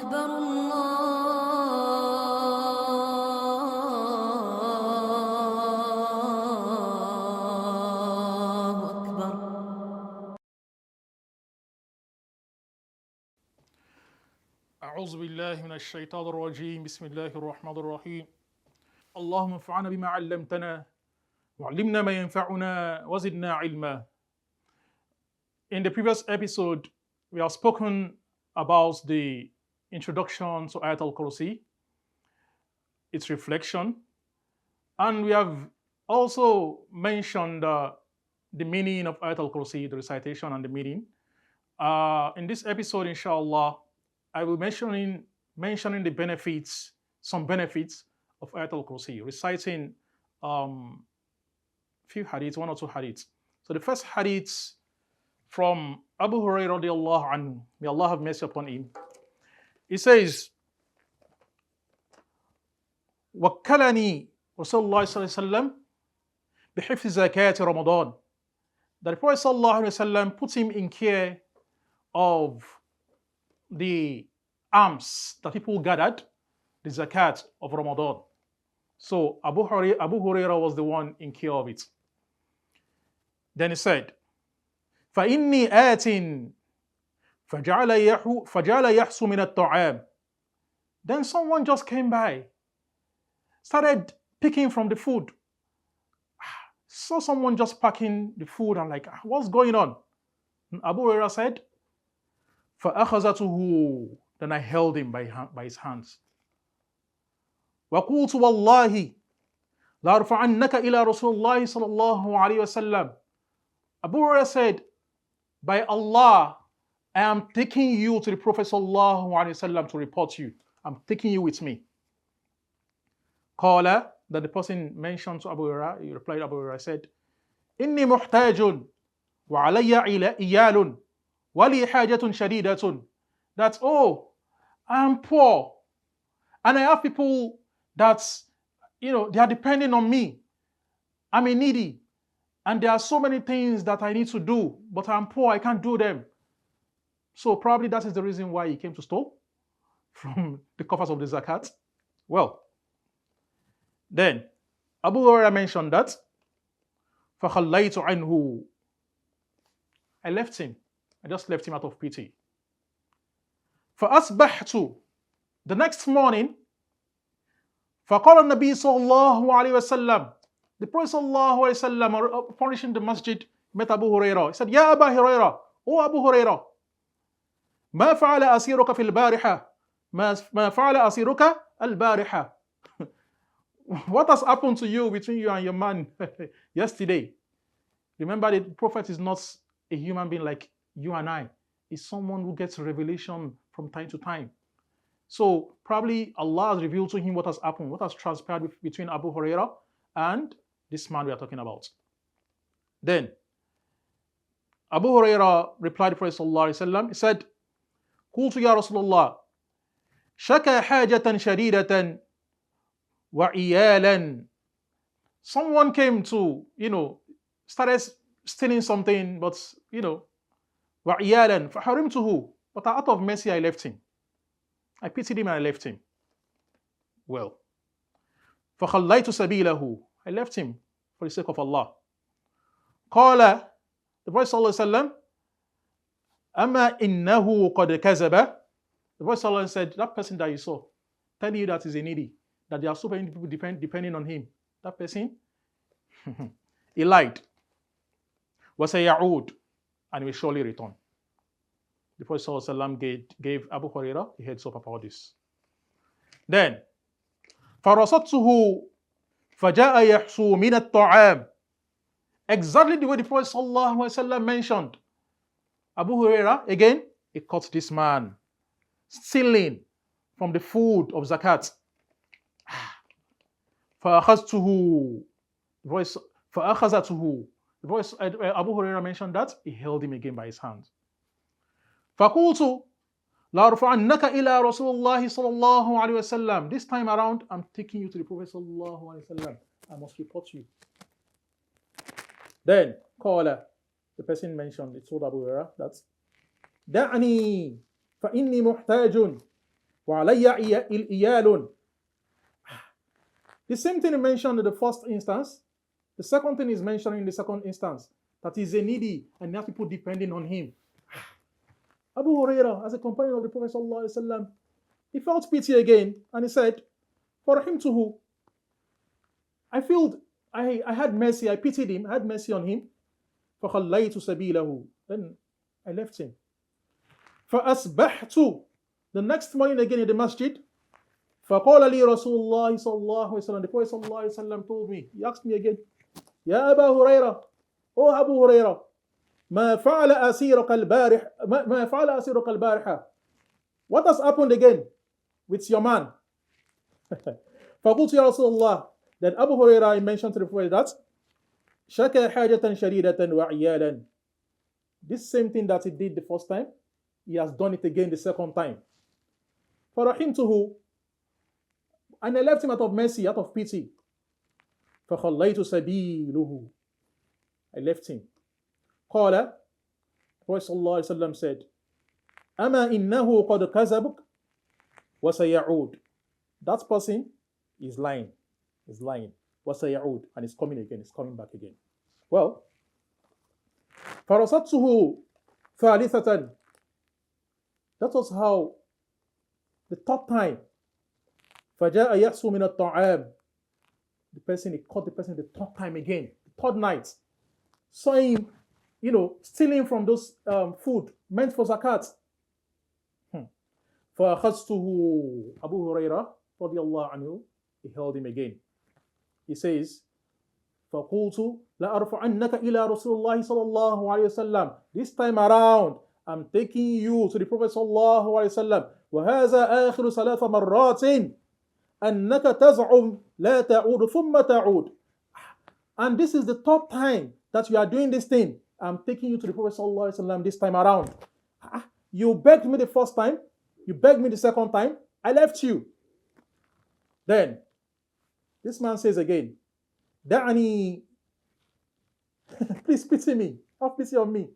أكبر الله أكبر. أعوذ بالله من الشيطان الرجيم. بسم الله الرحمن الرحيم. اللهم انفعنا بما علمتنا وعلمنا ما ينفعنا وزدنا علما. In the previous episode, we have spoken about the introduction to Ayatul Kursi, its reflection, and we have also mentioned the meaning of Ayatul Kursi, the recitation and the meaning. In this episode, inshallah, I will mentioning the benefits, some benefits of Ayatul Kursi, reciting few hadiths, one or two hadiths. So the first hadith from Abu Hurairah radiallahu anhu, may Allah have mercy upon him. He says, وَكَّلَنِي رسول الله صلى الله عليه وسلم بحفظ زكاة رمضان. That the Prophet sallallahu alaihi wasallam put him in care of the alms that people gathered, the zakat of Ramadan. So Abu Hurairah was the one in care of it. Then he said, فَإِنِّي آتٍ فَجَعَلَ يَحْسُ مِنَ الطَّعَامِ. Then someone just came by, started picking from the food. Saw someone just packing the food and like, what's going on? And Abu Hurairah said, فَأَخَذَتُهُ. Then I held him by his hands. وَقُلْتُ وَاللَّهِ لَأَرْفَعَنَّكَ إِلَى رَسُولِ اللَّهِ صَلَى اللَّهُ عَلَيْهِ وَسَلَّمَ. Abu Hurairah said, by Allah, I am taking you to the Prophet sallallahu alaihi wasallam to report you. I'm taking you with me. Qala, that the person mentioned to Abu Hurairah, he replied, Abu Hurairah said, إِنِّي مُحْتَاجٌ وَعَلَيَّ إِيَالٌ وَلِي حَاجَةٌ شَدِيدَةٌ. That, oh, I'm poor. And I have people that's, they are depending on me. I'm a needy. And there are so many things that I need to do, but I'm poor, I can't do them. So probably that is the reason why he came to steal from the coffers of the zakat. Well, then Abu Hurairah mentioned that فَخَلَّيْتُ عَنْهُ. I left him. I just left him out of pity. فَأَصْبَحْتُ. The next morning, فَقَالَ النَّبِيُّ صَلَّى اللَّهُ عَلَيْهِ وَسَلَّمَ. The Prophet sallallahu alaihi wasallam, furnishing the masjid, met Abu Hurairah. He said, Ya Abu Hurairah, O Abu Hurairah, ما فعل أسيرك في البارحة ما فعل أسيرك البارحة. What has happened to you between you and your man yesterday? Remember, the Prophet is not a human being like you and I. He's someone who gets revelation from time to time. So probably Allah has revealed to him what has happened, what has transpired between Abu Hurairah and this man we are talking about. Then Abu Hurairah replied to the Prophet sallallahu alaihi wasallam. He said, قلت يا رسول الله شكى حاجة شديدة وعيالا. Someone came to, started stealing something, but, وعيالا فحرمته. But out of mercy, I left him. I pitied him and I left him. Well, فخليت سبيله. I left him for the sake of Allah. قال, the Prophet sallallahu alaihi wasallam, أما إنه قد كذب. The Prophet sallallahu alaihi wasallam said, that person that you saw, telling you that is a needy, that there are so many people depending on him, that person, he lied. وسيعود, and he will surely return. The Prophet sallallahu alaihi wasallam gave Abu Hurairah a heads up about this. Then, فرصته فجاء يحسو من الطعام. Exactly the way the Prophet sallallahu alaihi wasallam mentioned. Abu Hurairah, again, he caught this man stealing from the food of zakat. فأخذته. فأخذته. The voice, Abu Hurairah mentioned that, he held him again by his hand. فقلت لأرفعنك إلى رسول الله صلى الله عليه وسلم. This time around, I'm taking you to the Prophet صلى الله عليه وسلم. I must report you. Then, قال, the person mentioned, he told Abu Hurairah that دعني فإني محتاج وَعَلَيَّ إِيَالٌ. The same thing he mentioned in the first instance. The second thing is mentioned in the second instance, that he's a needy and he has people depending on him. Abu Hurairah, as a companion of the Prophet ﷺ, he felt pity again and he said, فَرَحِمْتُهُ, I had mercy, I pitied him, I had mercy on him. فَخَلَّيْتُ سَبِيلَهُ, then I left him. فَأَصْبَحْتُ, the next morning again in the masjid, فَقَالَ لِي رَسُولُ اللَّهِ صَلَّى اللَّهُ عَلَيْهِ وسلم, the Prophet ﷺ told me, he asked me again, يا أبا هريرة, oh Abu Hurairah, ما فعل أسيرك البارحة, what has happened again with your man? فقلت يا رسول الله, then Abu Hurairah mentioned to the Prophet that شكى حاجة شديدة وعيالا, this same thing that he did the first time, he has done it again the second time. فرحمته, and I left him out of mercy, out of pity. فخليت سبيله, I left him. قال, the Prophet ﷺ said, أما إنه قد كذبك وسيعود, that person is lying, وسيعود, and is coming again, is coming back again. Well, فرصدته ثالثة, that was how the third time, فجاء يحسو من الطعام, he caught the person the third time again, the third night, saw him, stealing from those food meant for zakat. فأخذته, Abu Hurairah radiyallahu anhu, he held him again. He says, فقلت لأرفعنك إلى رسول الله صلى الله عليه وسلم, this time around I'm taking you to the Prophet صلى الله عليه وسلم, وهذا آخر ثلاث مرات أنك تزعم لا تعود ثم تعود, and this is the third time that you are doing this thing. I'm taking you to the Prophet sallallahu alaihi wasallam this time around. You begged me the first time, you begged me the second time, I left you. Then this man says again, دعني, please pity me, have pity on me.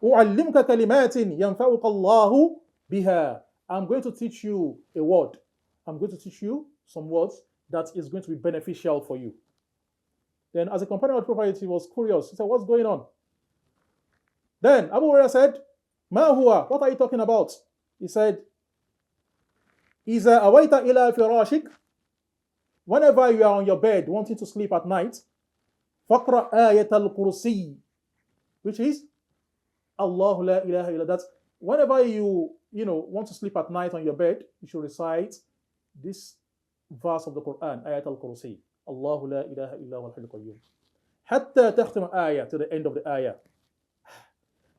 أعلمك كلمات ينفعك الله بها, I'm going to teach you a word. I'm going to teach you some words that is going to be beneficial for you. Then as a companion of the Prophet, he was curious. He said, what's going on? Then Abu Hurairah said, ما هو, what are you talking about? He said, إذا أويت إلى فراشك, whenever you are on your bed wanting to sleep at night, فقرأ آية الكرسي, which is Allah la ilaha illa, that whenever you want to sleep at night on your bed, you should recite this verse of the Quran, Ayatul Kurisiyu, Allah la ilaha illa huwal hayyul qayyum, hatta takhtim ayah, to the end of the ayah.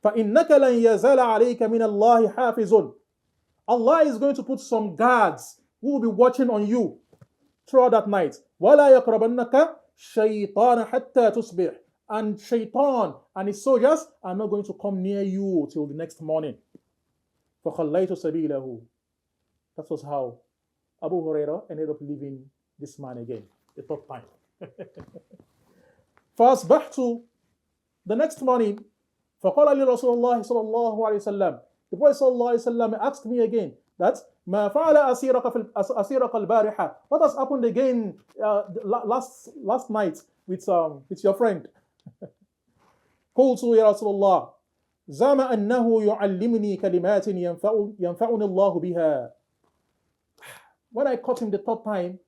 فَإِنَّكَ لَنْ يَزَالَ عَلَيْكَ مِنَ اللَّهِ حَافِظٌ, Allah is going to put some guards who will be watching on you throughout that night. وَلَا يَقْرَبَنَّكَ شَيْطَانَ حَتَّى تُصْبِحْ, and shaitan and his soldiers are not going to come near you till the next morning. فَخَلَّيْتُ سَبِيلَهُ, that was how Abu Hurairah ended up leaving this man again, the third time. فَأَصْبَحْتُ, the next morning, فَقَالَ لِي رَسُولُ اللَّهِ صَلَى اللَّهُ عَلَيْهِ وسلم, the Prophet صلى الله عليه وسلم asked me again that مَا فَعَلَ أَسِيرَكَ الْبَارِحَةِ, what has happened again last night with your friend? قُلْتُ يَا رَسُولُ اللَّهِ زَعَمَ أَنَّهُ يُعَلِّمُنِي كَلِمَاتٍ يَنْفَعُنِي اللَّهُ بِهَا. When I caught him the third time,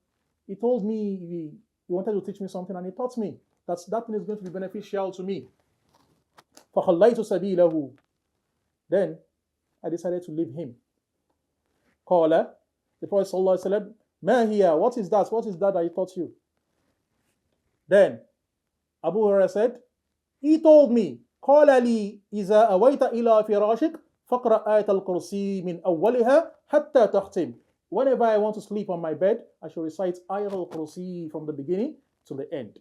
he told me he wanted to teach me something, and he taught me that thing is going to be beneficial to me. فَخَلَّيْتُ سَبِيلَهُ, then I decided to leave him. قال, the Prophet sallallahu alaihi wasallam, مَا هِيَ, what is that I taught you? Then Abu Hurairah said, he told me, قال لي إذا أويت إلى فراشك فقرأ آية الكرسي من أولها حتى تختم. Whenever I want to sleep on my bed, I shall recite Ayatul Kursi from the beginning to the end.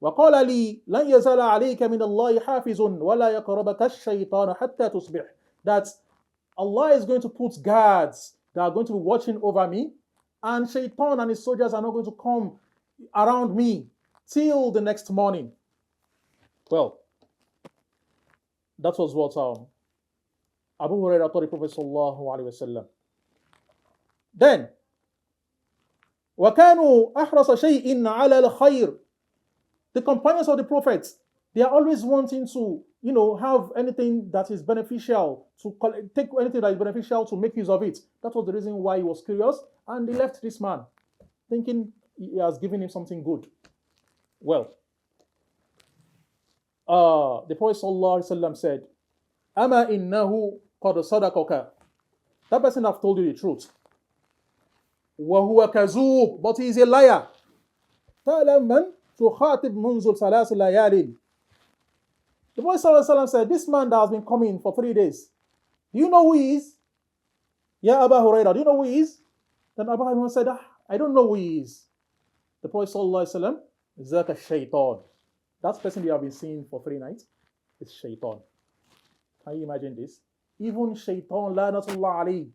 وقال لي لن يزال عليك من الله حافظ ولا يقربك الشيطان حتى تصبح, that Allah is going to put guards that are going to be watching over me, and Shaitan and his soldiers are not going to come around me till the next morning. Well, that was what Abu Hurairah told the Prophet sallallahu alaihi wasallam. Then, وَكَانُوا أَحْرَصَ شَيْءٍ عَلَى الْخَيْرِ. The companions of the prophets, they are always wanting to, have anything that is beneficial, take anything that is beneficial to make use of it. That was the reason why he was curious, and they left this man, thinking he has given him something good. Well, the Prophet ﷺ said, "Ama innahu qad sadaqaka." That person have told you the truth. Wa huwa kazoob, but he is a liar. Ta'lam man tukhatib munzul salas layalin. The Prophet ﷺ said, this man that has been coming for 3 days, do you know who he is? Ya Aba Hurairah, do you know who he is? Then Abu Hurairah said, I don't know who he is. The Prophet ﷺ, Zaka shaitan. That person you have been seeing for 3 nights is shaitan. Can you imagine this? Even shaitan, la'natullah alayhi,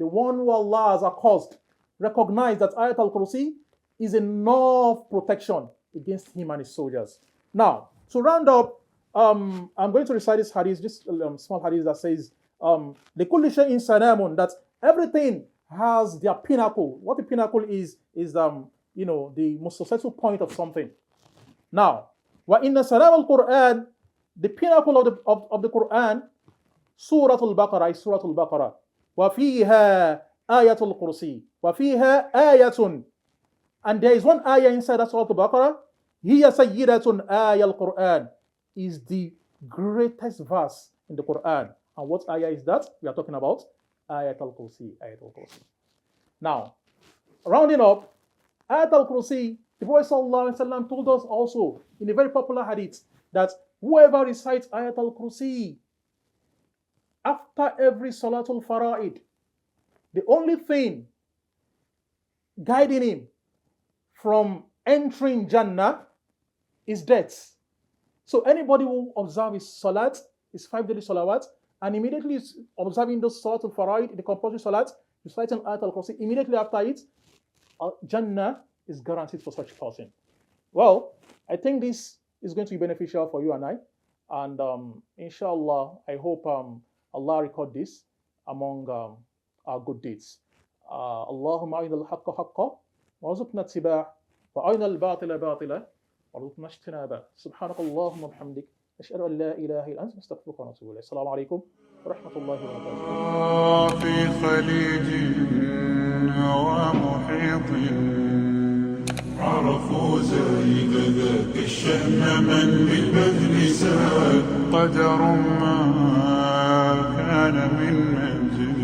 the one who Allah has accursed, recognize that Ayatul Kurisiyu is enough protection against him and his soldiers. Now, to round up, I'm going to recite this hadith, this small hadith that says, لِكُلِّ شَيْءٍ سَنَامٌ, that everything has their pinnacle. What the pinnacle is the most successful point of something. Now, وَإِنَّ سَنَامَ الْقُرْآنِ, the pinnacle of the Quran, Surah Al-Baqarah is Surah Al-Baqarah. وَفِيهَا Ayatul Kurisiyu. وَفِيهَا آيَةٌ. And there is one ayah inside that Surah Al-Baqarah. هِيَ سَيِّدَةٌ آيَ الْقُرْآنِ, is the greatest verse in the Quran. And what ayah is that? We are talking about Ayatul Kursiyu. Ayatul Kursiyu. Now, rounding up, Ayatul Kursiyu, the Prophet ﷺ told us also in a very popular hadith that whoever recites Ayatul Kursiyu after every Salatul Fara'id, the only thing guiding him from entering Jannah is death. So anybody who observes his salat, his 5 daily salawat, and immediately is observing those Salatul Fara'id, the compulsory salat, reciting Ayatul Kursiyu, immediately after it, Jannah is guaranteed for such a person. Well, I think this is going to be beneficial for you and I. And inshallah, I hope Allah record this among our good deeds. Allahumma arina al-haqqa haqqa warzuqna ittiba'ah wa arina al-batila batila warzuqna ijtinaba. Subhanakallahumma wa bihamdik, ashhadu an la ilaha illa anta, astaghfiruka wa atubu ilayk. Assalamu alaikum wa rahmatullahi wa barakatuh. في خليج ومحيط عرفوا زايد ذاك الشأن من بالبذل ساد قدر ما كان من منزل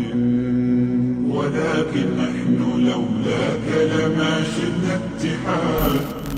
ولكن نحن لولاك لما شئنا اتحاد